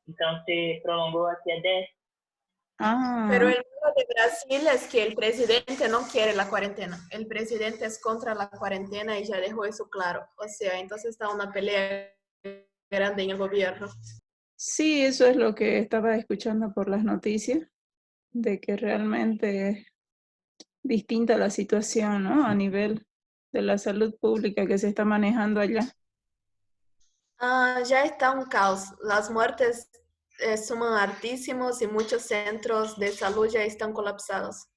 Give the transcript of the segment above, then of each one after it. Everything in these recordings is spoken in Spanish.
Então se prolongou até 10. Pero el malo de Brasil es que el presidente no quiere la cuarentena. El presidente es contra la cuarentena y ya dejó eso claro. O sea, entonces está una pelea grande en el gobierno. Sí, eso es lo que estaba escuchando por las noticias, de que realmente es distinta la situación, ¿no? A nivel de la salud pública que se está manejando allá. Ya está un caos. Las muertes suman altísimos y muchos centros de salud ya están colapsados.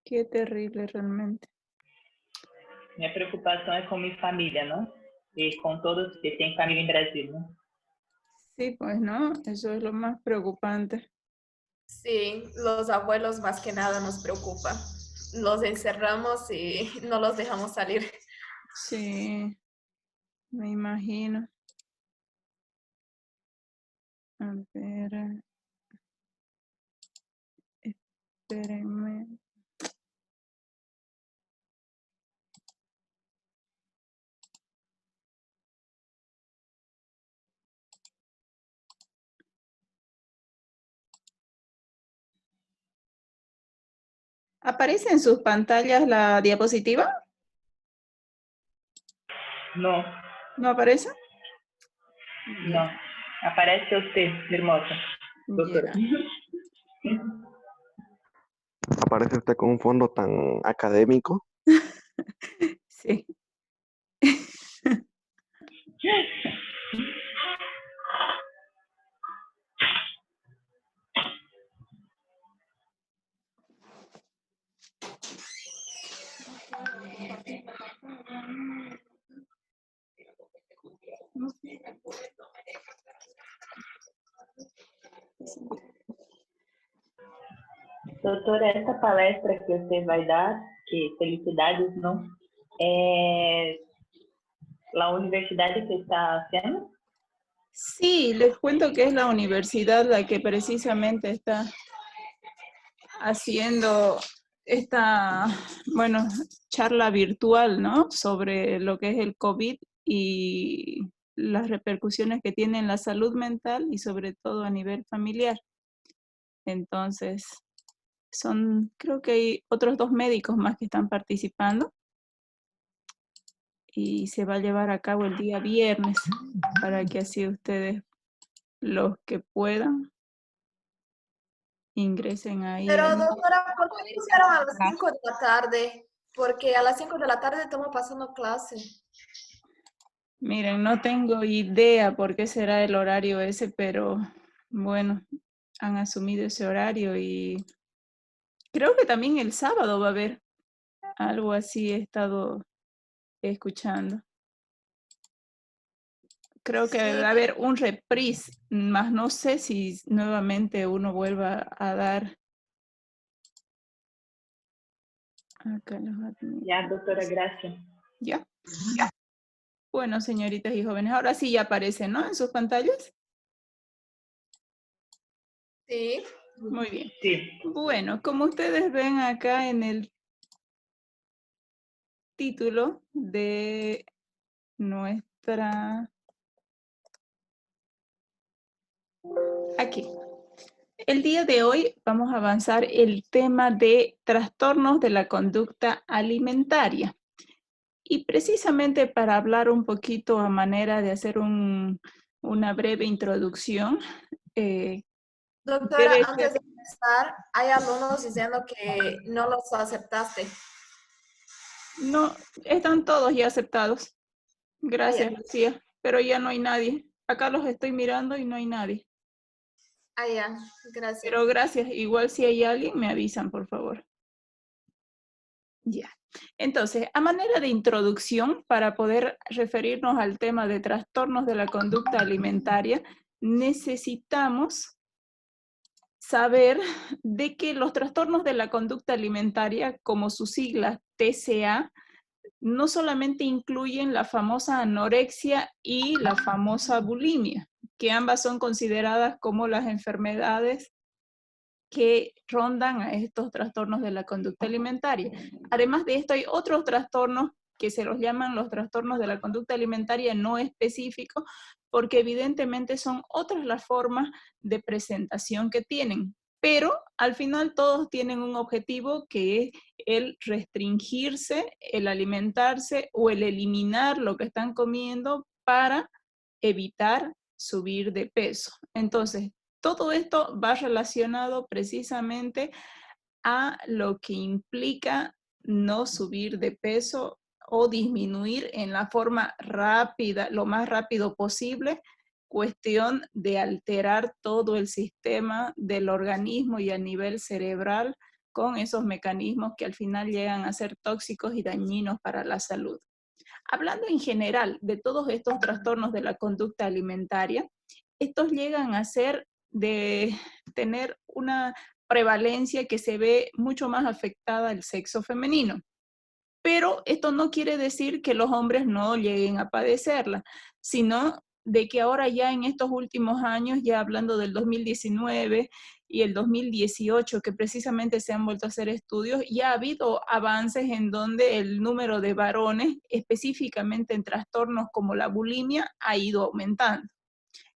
Qué terrible realmente. Minha preocupação é com minha família, não? E com todos que têm família em Brasil, não? Sí, pues no, eso es lo más preocupante. Sí, los abuelos más que nada nos preocupa. Los encerramos y no los dejamos salir. Sí, me imagino. A ver, espérenme. ¿Aparece en sus pantallas la diapositiva? Não, ¿No aparece? não. Aparece você, Hermosa, doutora. Ya. Aparece usted con un fondo tan académico. Sí. Doutora, essa palestra que você vai dar, que felicidades, não? É a universidade que está haciendo? Sí, les cuento que es la universidad la que precisamente está haciendo esta, bueno, charla virtual, ¿no? Sobre lo que es el COVID y las repercusiones que tiene en la salud mental y sobre todo a nivel familiar. Entonces, creo que hay otros 2 médicos más que están participando y se va a llevar a cabo el día viernes para que así ustedes, los que puedan, ingresen ahí. Pero doctora, ¿por qué pusieron a las 5 de la tarde? Porque a las 5 de la tarde estamos pasando clase. Miren, no tengo idea por qué será el horario ese, pero bueno, han asumido ese horario y creo que también el sábado va a haber algo así, he estado escuchando. Creo que Sí. va a haber un reprise, más no sé si nuevamente uno vuelva a dar. Acá los admin. Já, doutora Gracia. ¿Ya? Bueno, señoritas y jóvenes, ahora sí ya aparecen, ¿no? En sus pantallas. Sí. Muy bien. Sí. Bueno, como ustedes ven acá en el título de nuestra... Aquí. El día de hoy vamos a avanzar el tema de trastornos de la conducta alimentaria. Y precisamente para hablar un poquito a manera de hacer una breve introducción. Doctora, antes de empezar, hay alumnos diciendo que no los aceptaste. No, están todos ya aceptados. Gracias, ya. Lucía. Pero ya no hay nadie. Acá los estoy mirando y no hay nadie. Ya, gracias. Pero gracias. Igual si hay alguien, me avisan, por favor. Ya. Entonces, a manera de introducción, para poder referirnos al tema de trastornos de la conducta alimentaria, necesitamos saber de que los trastornos de la conducta alimentaria, como sus siglas TCA, no solamente incluyen la famosa anorexia y la famosa bulimia, que ambas son consideradas como las enfermedades que rondan a estos trastornos de la conducta alimentaria. Además de esto, hay otros trastornos que se los llaman los trastornos de la conducta alimentaria no específicos, porque evidentemente son otras las formas de presentación que tienen. Pero al final todos tienen un objetivo que es el restringirse, el alimentarse o el eliminar lo que están comiendo para evitar subir de peso. Entonces, todo esto va relacionado precisamente a lo que implica no subir de peso o disminuir en la forma rápida, lo más rápido posible, cuestión de alterar todo el sistema del organismo y a nivel cerebral con esos mecanismos que al final llegan a ser tóxicos y dañinos para la salud. Hablando en general de todos estos trastornos de la conducta alimentaria, estos llegan a ser de tener una prevalencia que se ve mucho más afectada al sexo femenino. Pero esto no quiere decir que los hombres no lleguen a padecerla, sino de que ahora ya en estos últimos años, ya hablando del 2019 y el 2018, que precisamente se han vuelto a hacer estudios, ya ha habido avances en donde el número de varones, específicamente en trastornos como la bulimia, ha ido aumentando.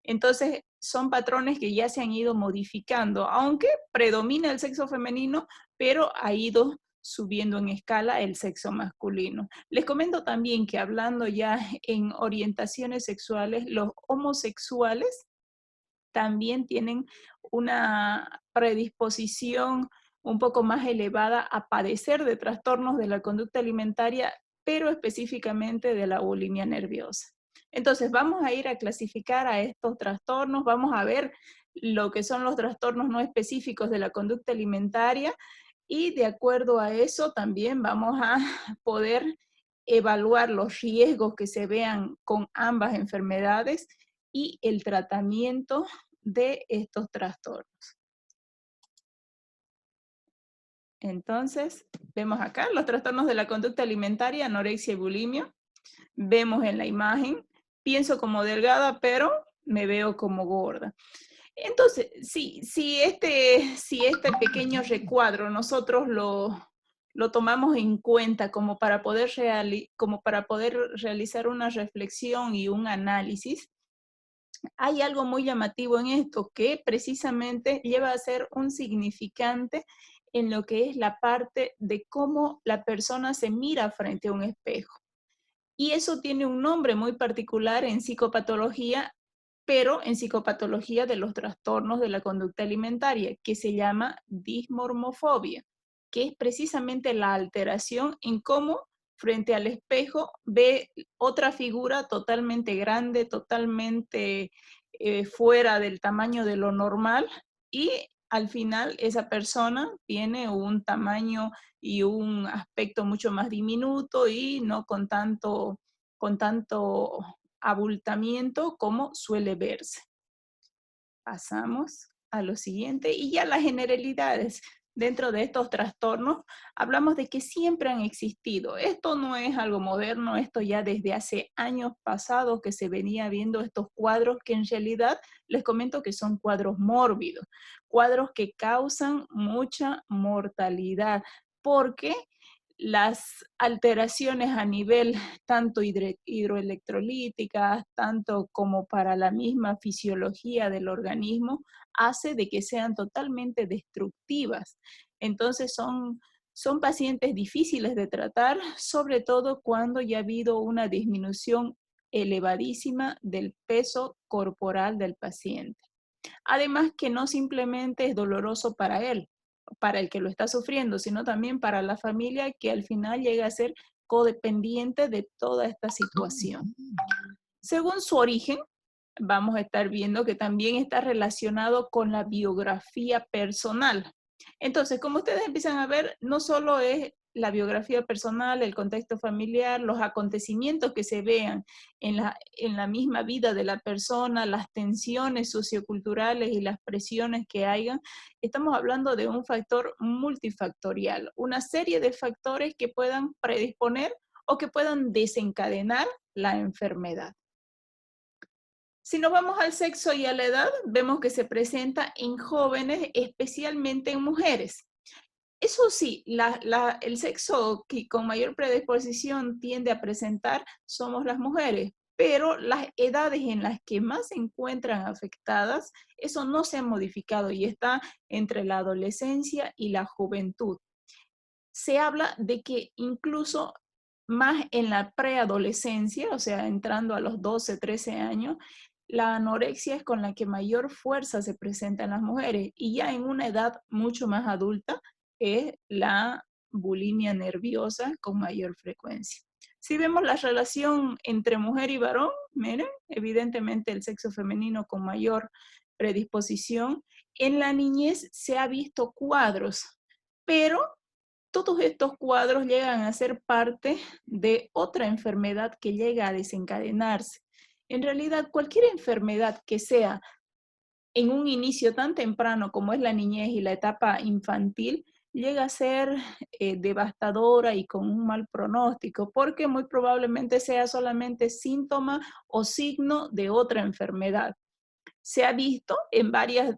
Entonces, son patrones que ya se han ido modificando, aunque predomina el sexo femenino, pero ha ido subiendo en escala el sexo masculino. Les comento también que hablando ya en orientaciones sexuales, los homosexuales también tienen una predisposición un poco más elevada a padecer de trastornos de la conducta alimentaria, pero específicamente de la bulimia nerviosa. Entonces vamos a ir a clasificar a estos trastornos, vamos a ver lo que son los trastornos no específicos de la conducta alimentaria y de acuerdo a eso también vamos a poder evaluar los riesgos que se vean con ambas enfermedades y el tratamiento de estos trastornos. Entonces, vemos acá los trastornos de la conducta alimentaria, anorexia y bulimia. Vemos en la imagen, pienso como delgada, pero me veo como gorda. Entonces, si este pequeño recuadro nosotros lo tomamos en cuenta como para poder realizar una reflexión y un análisis, hay algo muy llamativo en esto que precisamente lleva a ser un significante en lo que es la parte de cómo la persona se mira frente a un espejo. Y eso tiene un nombre muy particular en psicopatología, pero en psicopatología de los trastornos de la conducta alimentaria, que se llama dismormofobia, que es precisamente la alteración en cómo frente al espejo ve otra figura totalmente grande, totalmente fuera del tamaño de lo normal, y al final esa persona tiene un tamaño y un aspecto mucho más diminuto y no con tanto abultamiento como suele verse. Pasamos a lo siguiente y ya las generalidades. Dentro de estos trastornos hablamos de que siempre han existido. Esto no es algo moderno, esto ya desde hace años pasados que se venía viendo estos cuadros que en realidad les comento que son cuadros mórbidos, cuadros que causan mucha mortalidad porque las alteraciones a nivel tanto hidroelectrolíticas, tanto como para la misma fisiología del organismo, hace de que sean totalmente destructivas. Entonces son pacientes difíciles de tratar, sobre todo cuando ya ha habido una disminución elevadísima del peso corporal del paciente. Además que no simplemente es doloroso para él, para el que lo está sufriendo, sino también para la familia que al final llega a ser codependiente de toda esta situación. Según su origen, vamos a estar viendo que también está relacionado con la biografía personal. Entonces, como ustedes empiezan a ver, no solo es la biografía personal, el contexto familiar, los acontecimientos que se vean en la misma vida de la persona, las tensiones socioculturales y las presiones que hayan, estamos hablando de un factor multifactorial, una serie de factores que puedan predisponer o que puedan desencadenar la enfermedad. Si nos vamos al sexo y a la edad, vemos que se presenta en jóvenes, especialmente en mujeres. Eso sí, el sexo que con mayor predisposición tiende a presentar somos las mujeres, pero las edades en las que más se encuentran afectadas, eso no se ha modificado y está entre la adolescencia y la juventud. Se habla de que incluso más en la preadolescencia, o sea, entrando a los 12, 13 años, la anorexia es con la que mayor fuerza se presenta en las mujeres, y ya en una edad mucho más adulta es la bulimia nerviosa con mayor frecuencia. Si vemos la relación entre mujer y varón, miren, evidentemente el sexo femenino con mayor predisposición. En la niñez se ha visto cuadros, pero todos estos cuadros llegan a ser parte de otra enfermedad que llega a desencadenarse. En realidad, cualquier enfermedad que sea en un inicio tan temprano como es la niñez y la etapa infantil, llega a ser devastadora y con un mal pronóstico, porque muy probablemente sea solamente síntoma o signo de otra enfermedad. Se ha visto en varios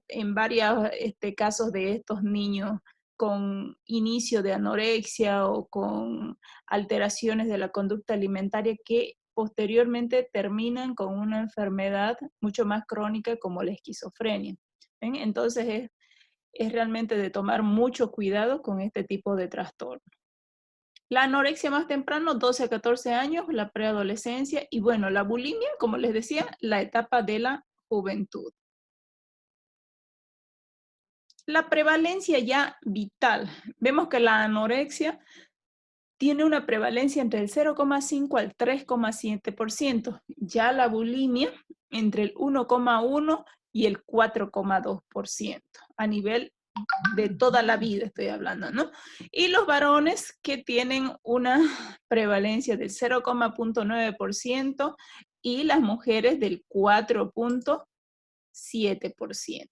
casos de estos niños con inicio de anorexia o con alteraciones de la conducta alimentaria que posteriormente terminan con una enfermedad mucho más crónica como la esquizofrenia. ¿Ven? Entonces es realmente de tomar mucho cuidado con este tipo de trastorno. La anorexia más temprano, 12 a 14 años, la preadolescencia y bueno, la bulimia, como les decía, la etapa de la juventud. La prevalencia ya vital. Vemos que la anorexia tiene una prevalencia entre el 0,5 al 3,7%. Ya la bulimia entre el 1,1 y el 4,2%. A nivel de toda la vida estoy hablando, ¿no? Y los varones que tienen una prevalencia del 0,9% y las mujeres del 4,7%.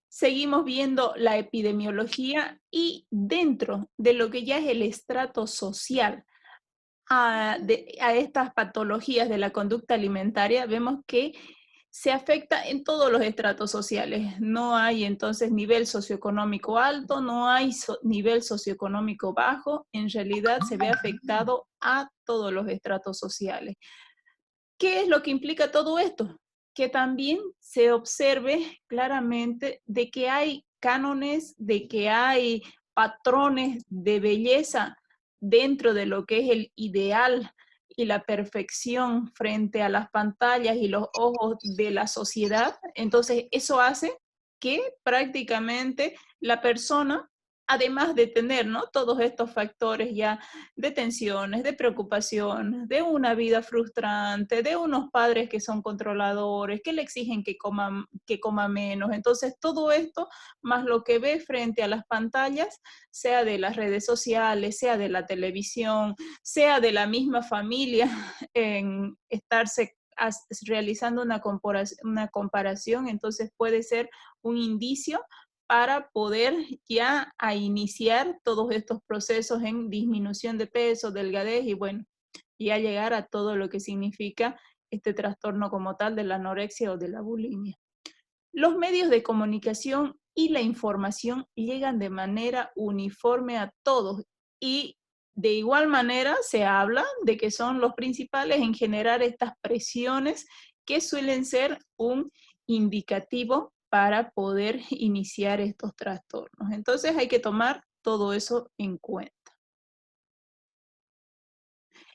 Seguimos viendo la epidemiología y dentro de lo que ya es el estrato social a estas patologías de la conducta alimentaria, vemos que se afecta en todos los estratos sociales. No hay entonces nivel socioeconómico alto, no hay nivel socioeconómico bajo, en realidad se ve afectado a todos los estratos sociales. ¿Qué es lo que implica todo esto? Que también se observe claramente de que hay cánones, de que hay patrones de belleza dentro de lo que es el ideal y la perfección frente a las pantallas y los ojos de la sociedad. Entonces, eso hace que prácticamente la persona, además de tener, ¿no?, todos estos factores ya de tensiones, de preocupaciones, de una vida frustrante, de unos padres que son controladores, que le exigen que coma menos. Entonces, todo esto, más lo que ve frente a las pantallas, sea de las redes sociales, sea de la televisión, sea de la misma familia, en estarse realizando una comparación, entonces puede ser un indicio para poder ya a iniciar todos estos procesos en disminución de peso, delgadez y bueno, ya llegar a todo lo que significa este trastorno como tal de la anorexia o de la bulimia. Los medios de comunicación y la información llegan de manera uniforme a todos y de igual manera se habla de que son los principales en generar estas presiones que suelen ser un indicativo para poder iniciar estos trastornos. Entonces hay que tomar todo eso en cuenta.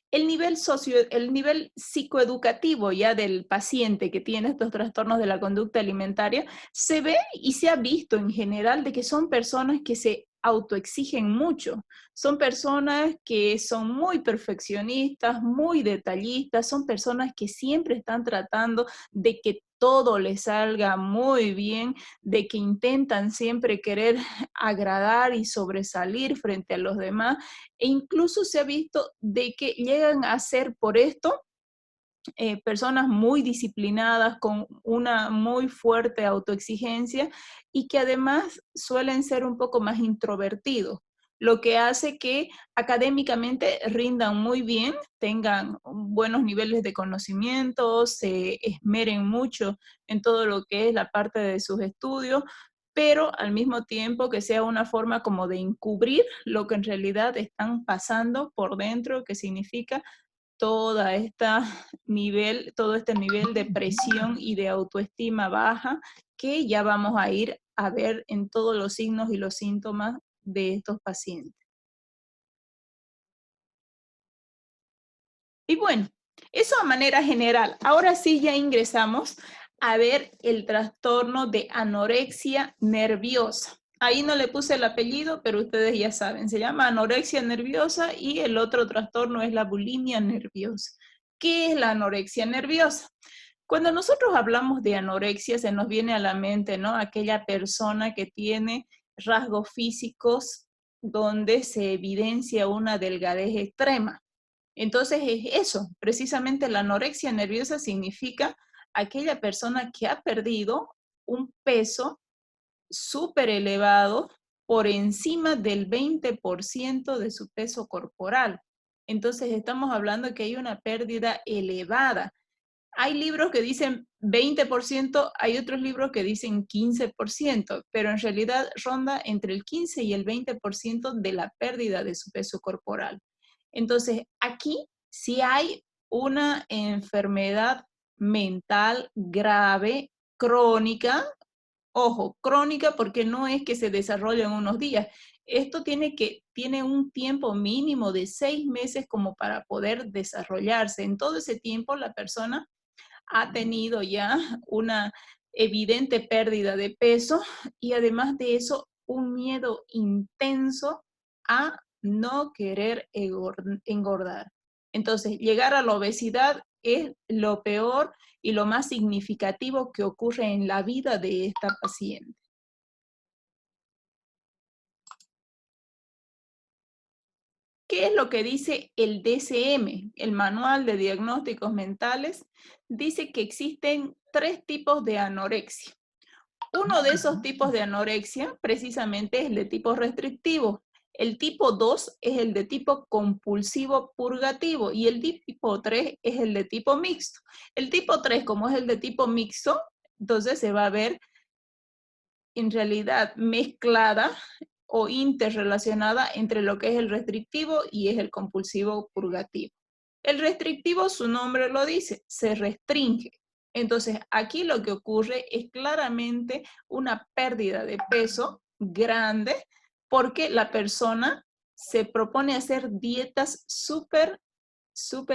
El nivel psicoeducativo ya del paciente que tiene estos trastornos de la conducta alimentaria se ve y se ha visto en general de que son personas que se autoexigen mucho, son personas que son muy perfeccionistas, muy detallistas, son personas que siempre están tratando de que todo les salga muy bien, de que intentan siempre querer agradar y sobresalir frente a los demás, e incluso se ha visto de que llegan a ser por esto personas muy disciplinadas, con una muy fuerte autoexigencia y que además suelen ser un poco más introvertidos, lo que hace que académicamente rindan muy bien, tengan buenos niveles de conocimiento, se esmeren mucho en todo lo que es la parte de sus estudios, pero al mismo tiempo que sea una forma como de encubrir lo que en realidad están pasando por dentro, que significa todo este nivel de presión y de autoestima baja que ya vamos a ir a ver en todos los signos y los síntomas de estos pacientes. Y bueno, eso a manera general. Ahora sí ya ingresamos a ver el trastorno de anorexia nerviosa. Ahí no le puse el apellido, pero ustedes ya saben, se llama anorexia nerviosa y el otro trastorno es la bulimia nerviosa. ¿Qué es la anorexia nerviosa? Cuando nosotros hablamos de anorexia se nos viene a la mente, ¿no? Aquella persona que tiene rasgos físicos donde se evidencia una delgadez extrema. Entonces es eso, precisamente la anorexia nerviosa significa aquella persona que ha perdido un peso súper elevado por encima del 20% de su peso corporal. Entonces estamos hablando que hay una pérdida elevada. Hay libros que dicen 20%, hay otros libros que dicen 15%, pero en realidad ronda entre el 15 y el 20% de la pérdida de su peso corporal. Entonces, aquí sí hay una enfermedad mental grave, crónica. Ojo, crónica porque no es que se desarrolla en unos días. Esto tiene un tiempo mínimo de 6 meses como para poder desarrollarse. En todo ese tiempo la persona ha tenido ya una evidente pérdida de peso y además de eso un miedo intenso a no querer engordar. Entonces, llegar a la obesidad es lo peor y lo más significativo que ocurre en la vida de esta paciente. ¿Qué es lo que dice el DSM, el Manual de Diagnósticos Mentales? Dice que existen 3 tipos de anorexia. Uno de esos tipos de anorexia precisamente es el de tipo restrictivo. El tipo 2 es el de tipo compulsivo purgativo y el tipo 3 es el de tipo mixto. El tipo 3, como es el de tipo mixto, entonces se va a ver en realidad mezclada o interrelacionada entre lo que es el restrictivo y es el compulsivo purgativo. El restrictivo, su nombre lo dice, se restringe. Entonces, aquí lo que ocurre es claramente una pérdida de peso grande porque la persona se propone hacer dietas súper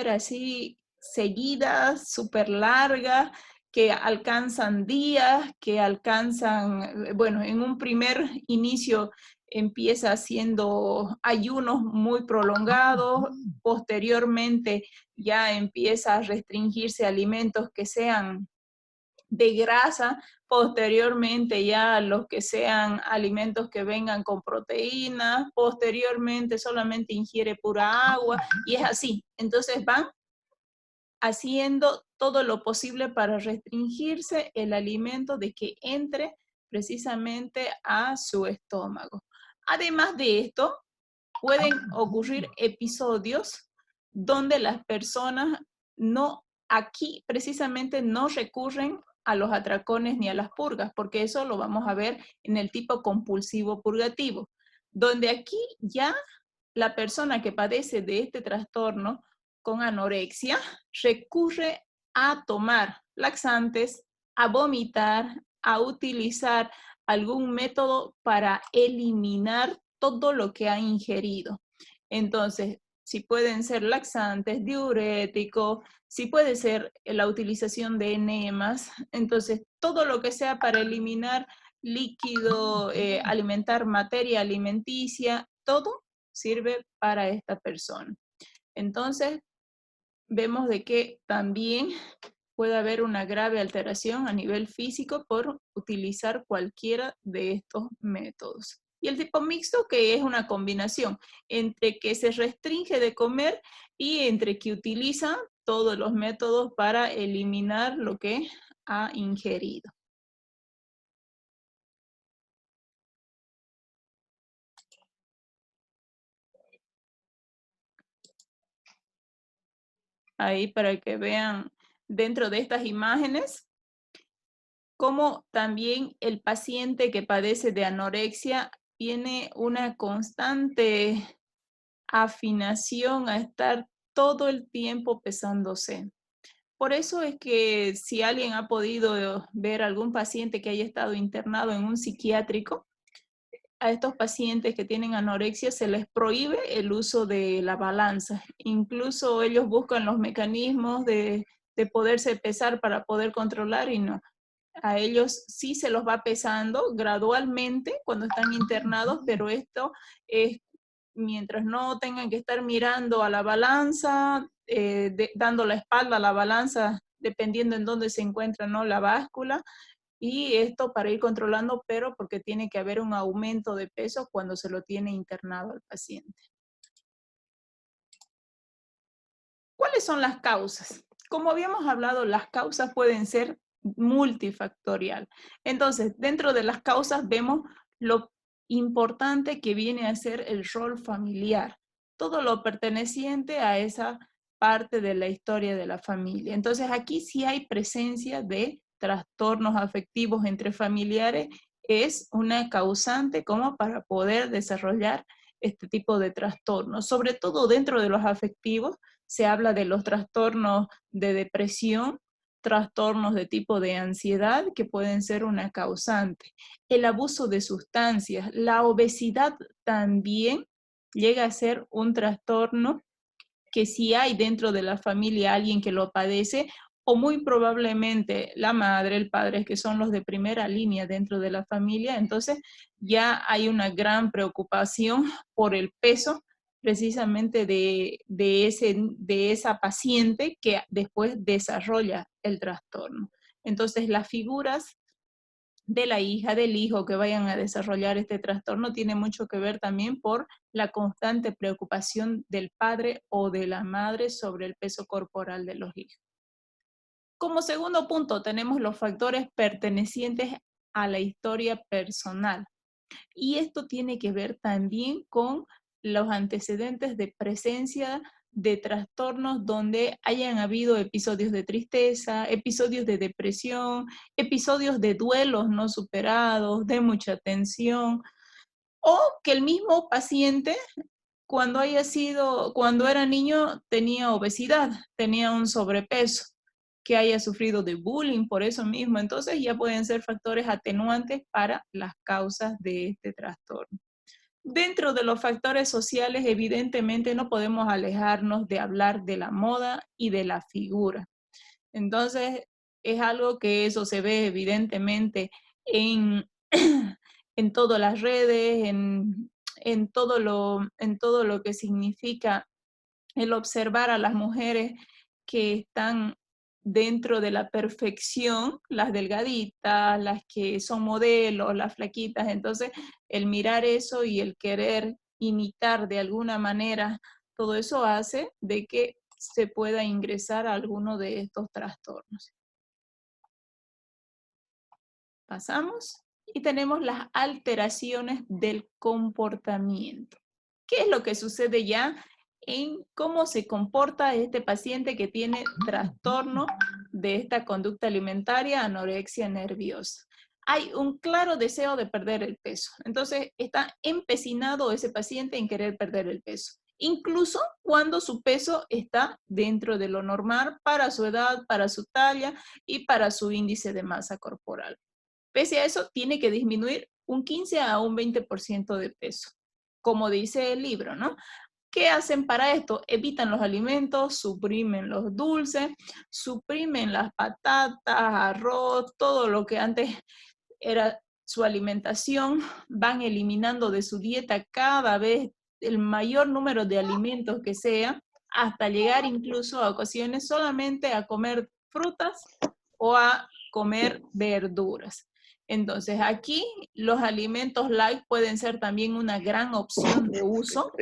así seguidas, súper largas, que alcanzan días, que alcanzan, bueno, en un primer inicio empieza haciendo ayunos muy prolongados, posteriormente ya empieza a restringirse alimentos que sean de grasa, posteriormente ya los que sean alimentos que vengan con proteínas, posteriormente solamente ingiere pura agua y es así. Entonces van haciendo todo lo posible para restringirse el alimento de que entre precisamente a su estómago. Además de esto, pueden ocurrir episodios donde las personas aquí precisamente no recurren a los atracones ni a las purgas, porque eso lo vamos a ver en el tipo compulsivo purgativo, donde aquí ya la persona que padece de este trastorno con anorexia recurre a tomar laxantes, a vomitar, a utilizar algún método para eliminar todo lo que ha ingerido. Entonces, si pueden ser laxantes, diuréticos, si puede ser la utilización de enemas, entonces todo lo que sea para eliminar líquido, alimentar materia alimenticia, todo sirve para esta persona. Entonces, vemos de que también puede haber una grave alteración a nivel físico por utilizar cualquiera de estos métodos. Y el tipo mixto, que es una combinación entre que se restringe de comer y entre que utiliza todos los métodos para eliminar lo que ha ingerido. Ahí para que vean dentro de estas imágenes cómo también el paciente que padece de anorexia tiene una constante afinación a estar todo el tiempo pesándose. Por eso es que si alguien ha podido ver algún paciente que haya estado internado en un psiquiátrico, a estos pacientes que tienen anorexia se les prohíbe el uso de la balanza. Incluso ellos buscan los mecanismos de poderse pesar para poder controlar y no. A ellos sí se los va pesando gradualmente cuando están internados, pero esto es mientras no tengan que estar mirando a la balanza, dando la espalda a la balanza, dependiendo en dónde se encuentra, ¿no?, la báscula, y esto para ir controlando, pero porque tiene que haber un aumento de peso cuando se lo tiene internado al paciente. ¿Cuáles son las causas? Como habíamos hablado, las causas pueden ser multifactorial. Entonces, dentro de las causas vemos lo importante que viene a ser el rol familiar, todo lo perteneciente a esa parte de la historia de la familia. Entonces, aquí sí hay presencia de trastornos afectivos entre familiares, es una causante como para poder desarrollar este tipo de trastornos, sobre todo dentro de los afectivos. Se habla de los trastornos de depresión, trastornos de tipo de ansiedad que pueden ser una causante. El abuso de sustancias, la obesidad también llega a ser un trastorno que si hay dentro de la familia alguien que lo padece, o muy probablemente la madre, el padre, que son los de primera línea dentro de la familia, entonces ya hay una gran preocupación por el peso precisamente de esa paciente que después desarrolla el trastorno. Entonces las figuras de la hija, del hijo que vayan a desarrollar este trastorno tiene mucho que ver también por la constante preocupación del padre o de la madre sobre el peso corporal de los hijos. Como segundo punto tenemos los factores pertenecientes a la historia personal. Y esto tiene que ver también con los antecedentes de presencia de trastornos donde hayan habido episodios de tristeza, episodios de depresión, episodios de duelos no superados, de mucha tensión, o que el mismo paciente cuando era niño tenía obesidad, tenía un sobrepeso, que haya sufrido de bullying por eso mismo. Entonces ya pueden ser factores atenuantes para las causas de este trastorno. Dentro de los factores sociales, evidentemente no podemos alejarnos de hablar de la moda y de la figura. Entonces, es algo que eso se ve evidentemente en, en todas las redes, en todo lo que significa el observar a las mujeres que están dentro de la perfección, las delgaditas, las que son modelos, las flaquitas. Entonces, el mirar eso y el querer imitar de alguna manera, todo eso hace de que se pueda ingresar a alguno de estos trastornos. Pasamos y tenemos las alteraciones del comportamiento. ¿Qué es lo que sucede ya en cómo se comporta este paciente que tiene trastorno de esta conducta alimentaria, anorexia nerviosa? Hay un claro deseo de perder el peso. Entonces, está empecinado ese paciente en querer perder el peso, incluso cuando su peso está dentro de lo normal para su edad, para su talla y para su índice de masa corporal. Pese a eso, tiene que disminuir un 15 a un 20% de peso, como dice el libro, ¿no? ¿Qué hacen para esto? Evitan los alimentos, suprimen los dulces, suprimen las patatas, arroz, todo lo que antes era su alimentación, van eliminando de su dieta cada vez el mayor número de alimentos que sea, hasta llegar incluso a ocasiones solamente a comer frutas o a comer verduras. Entonces aquí los alimentos light pueden ser también una gran opción de uso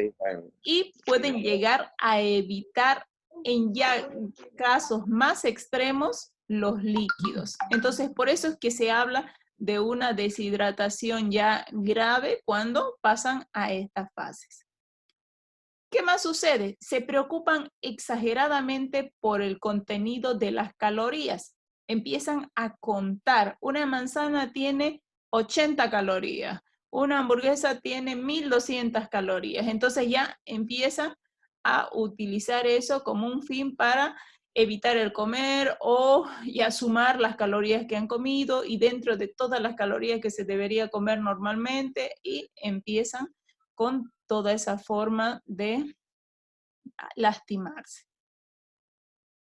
y pueden llegar a evitar en ya casos más extremos los líquidos. Entonces por eso es que se habla de una deshidratación ya grave cuando pasan a estas fases. ¿Qué más sucede? Se preocupan exageradamente por el contenido de las calorías. Empiezan a contar. Una manzana tiene 80 calorías. Una hamburguesa tiene 1200 calorías. Entonces ya empiezan a utilizar eso como un fin para evitar el comer o ya sumar las calorías que han comido y dentro de todas las calorías que se debería comer normalmente y empiezan con toda esa forma de lastimarse.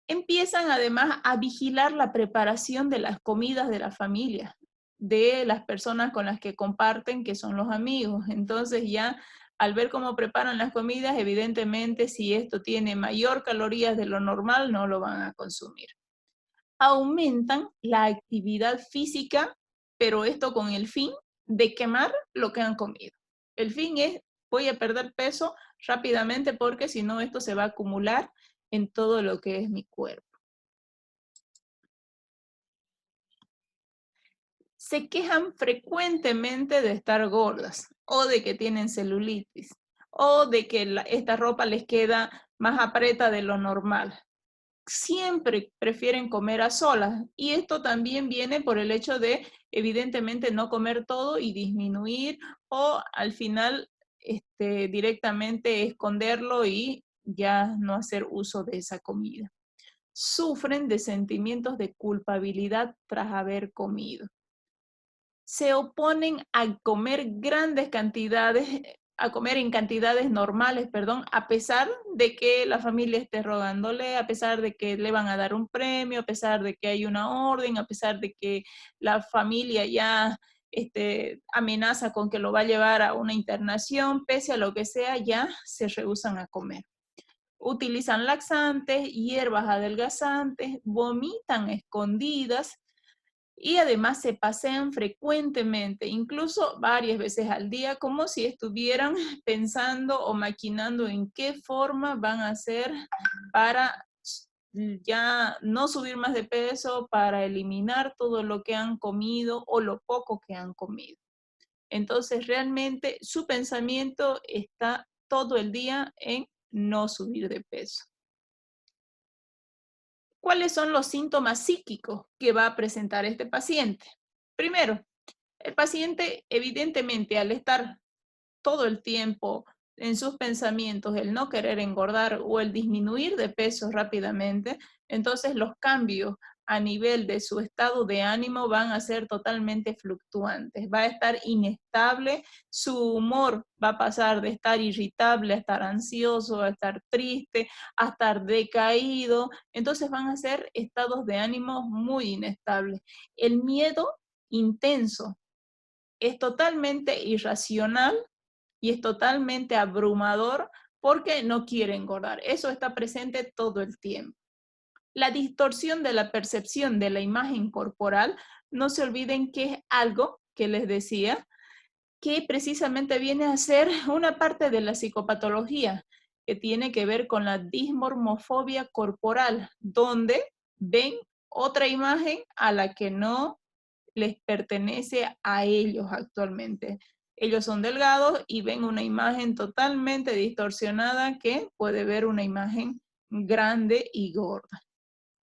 Empiezan además a vigilar la preparación de las comidas de la familia, de las personas con las que comparten, que son los amigos. Entonces ya al ver cómo preparan las comidas, evidentemente si esto tiene mayor calorías de lo normal, no lo van a consumir. Aumentan la actividad física, pero esto con el fin de quemar lo que han comido. El fin es, voy a perder peso rápidamente porque si no esto se va a acumular en todo lo que es mi cuerpo. Se quejan frecuentemente de estar gordas o de que tienen celulitis o de que esta ropa les queda más apretada de lo normal. Siempre prefieren comer a solas y esto también viene por el hecho de evidentemente no comer todo y disminuir o al final directamente esconderlo y ya no hacer uso de esa comida. Sufren de sentimientos de culpabilidad tras haber comido. Se oponen a comer grandes cantidades, a comer en cantidades normales, perdón, a pesar de que la familia esté rogándole, a pesar de que le van a dar un premio, a pesar de que hay una orden, a pesar de que la familia ya amenaza con que lo va a llevar a una internación, pese a lo que sea, ya se rehúsan a comer. Utilizan laxantes, hierbas adelgazantes, vomitan escondidas, y además se pasean frecuentemente, incluso varias veces al día, como si estuvieran pensando o maquinando en qué forma van a hacer para ya no subir más de peso, para eliminar todo lo que han comido o lo poco que han comido. Entonces realmente su pensamiento está todo el día en no subir de peso. ¿Cuáles son los síntomas psíquicos que va a presentar este paciente? Primero, el paciente evidentemente al estar todo el tiempo en sus pensamientos el no querer engordar o el disminuir de peso rápidamente, entonces los cambios a nivel de su estado de ánimo van a ser totalmente fluctuantes, va a estar inestable, su humor va a pasar de estar irritable a estar ansioso, a estar triste, a estar decaído, entonces van a ser estados de ánimo muy inestables. El miedo intenso es totalmente irracional y es totalmente abrumador porque no quiere engordar. Eso está presente todo el tiempo. La distorsión de la percepción de la imagen corporal, no se olviden que es algo que les decía, que precisamente viene a ser una parte de la psicopatología, que tiene que ver con la dismorfofobia corporal, donde ven otra imagen a la que no les pertenece a ellos actualmente. Ellos son delgados y ven una imagen totalmente distorsionada que puede ver una imagen grande y gorda.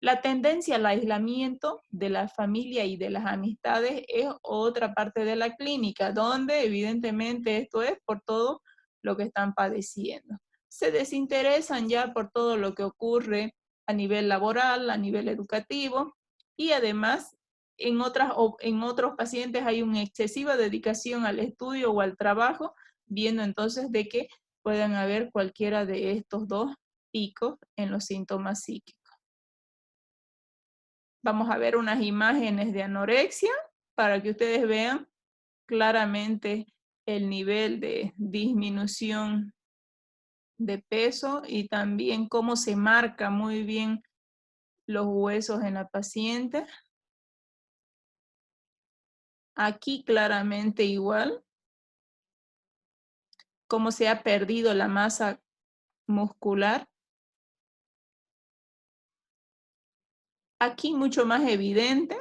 La tendencia al aislamiento de la familia y de las amistades es otra parte de la clínica, donde evidentemente esto es por todo lo que están padeciendo. Se desinteresan ya por todo lo que ocurre a nivel laboral, a nivel educativo, y además en otros pacientes hay una excesiva dedicación al estudio o al trabajo, viendo entonces de que puedan haber cualquiera de estos dos picos en los síntomas psíquicos. Vamos a ver unas imágenes de anorexia para que ustedes vean claramente el nivel de disminución de peso y también cómo se marca muy bien los huesos en la paciente. Aquí claramente igual, cómo se ha perdido la masa muscular. Aquí mucho más evidente,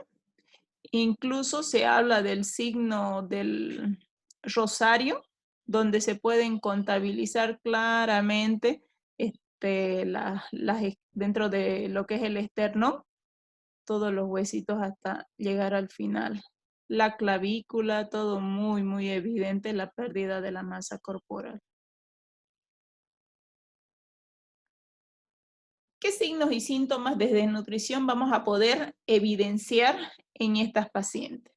incluso se habla del signo del rosario, donde se pueden contabilizar claramente dentro de lo que es el esternón, todos los huesitos hasta llegar al final. La clavícula, todo muy, muy evidente, la pérdida de la masa corporal. ¿Qué signos y síntomas de desnutrición vamos a poder evidenciar en estas pacientes?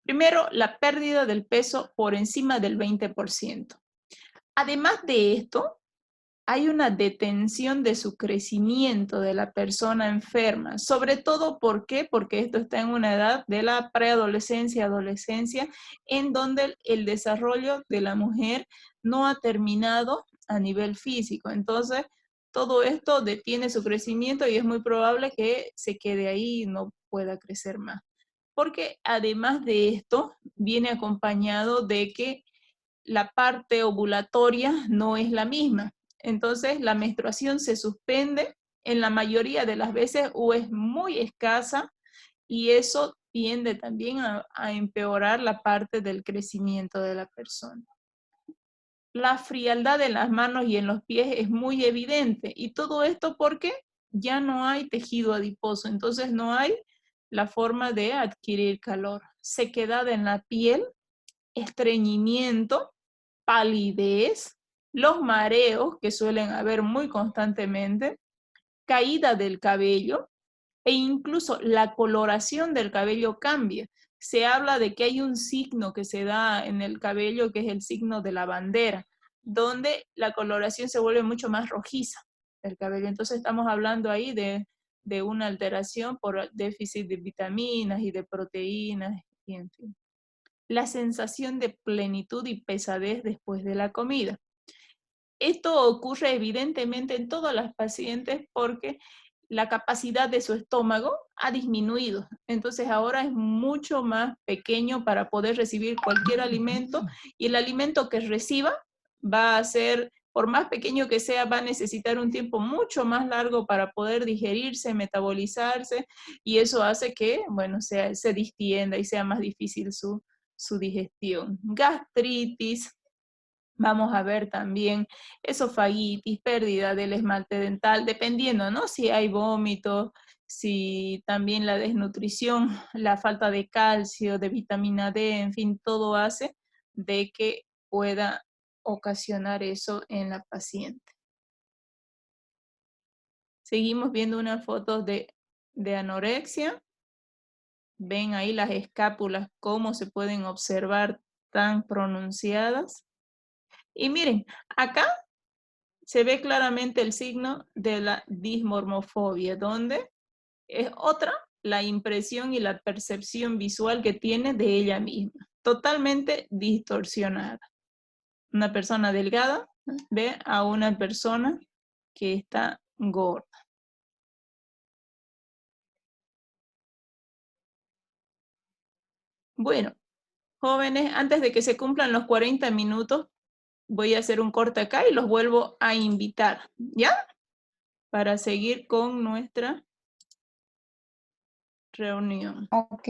Primero, la pérdida del peso por encima del 20%. Además de esto, hay una detención de su crecimiento de la persona enferma. Sobre todo, ¿por qué? Porque esto está en una edad de la preadolescencia, adolescencia, en donde el desarrollo de la mujer no ha terminado a nivel físico. Entonces, todo esto detiene su crecimiento y es muy probable que se quede ahí y no pueda crecer más. Porque además de esto, viene acompañado de que la parte ovulatoria no es la misma. Entonces, la menstruación se suspende en la mayoría de las veces o es muy escasa y eso tiende también a empeorar la parte del crecimiento de la persona. La frialdad en las manos y en los pies es muy evidente y todo esto porque ya no hay tejido adiposo, entonces no hay la forma de adquirir calor. Sequedad en la piel, estreñimiento, palidez, los mareos que suelen haber muy constantemente, caída del cabello e incluso la coloración del cabello cambia. Se habla de que hay un signo que se da en el cabello que es el signo de la bandera, donde la coloración se vuelve mucho más rojiza el cabello. Entonces estamos hablando ahí de una alteración por déficit de vitaminas y de proteínas y en fin. La sensación de plenitud y pesadez después de la comida. Esto ocurre evidentemente en todas las pacientes porque la capacidad de su estómago ha disminuido. Entonces ahora es mucho más pequeño para poder recibir cualquier alimento y el alimento que reciba va a ser, por más pequeño que sea, va a necesitar un tiempo mucho más largo para poder digerirse, metabolizarse y eso hace que, bueno, se distienda y sea más difícil su digestión. Gastritis. Vamos a ver también esofagitis, pérdida del esmalte dental, dependiendo, ¿no? Si hay vómitos, si también la desnutrición, la falta de calcio, de vitamina D, en fin, todo hace de que pueda ocasionar eso en la paciente. Seguimos viendo unas fotos de anorexia. Ven ahí las escápulas, cómo se pueden observar tan pronunciadas. Y miren, acá se ve claramente el signo de la dismorfofobia, donde es otra la impresión y la percepción visual que tiene de ella misma, totalmente distorsionada. Una persona delgada ve a una persona que está gorda. Bueno, jóvenes, antes de que se cumplan los 40 minutos, voy a hacer un corte acá y los vuelvo a invitar, ¿ya? Para seguir con nuestra reunión. Ok.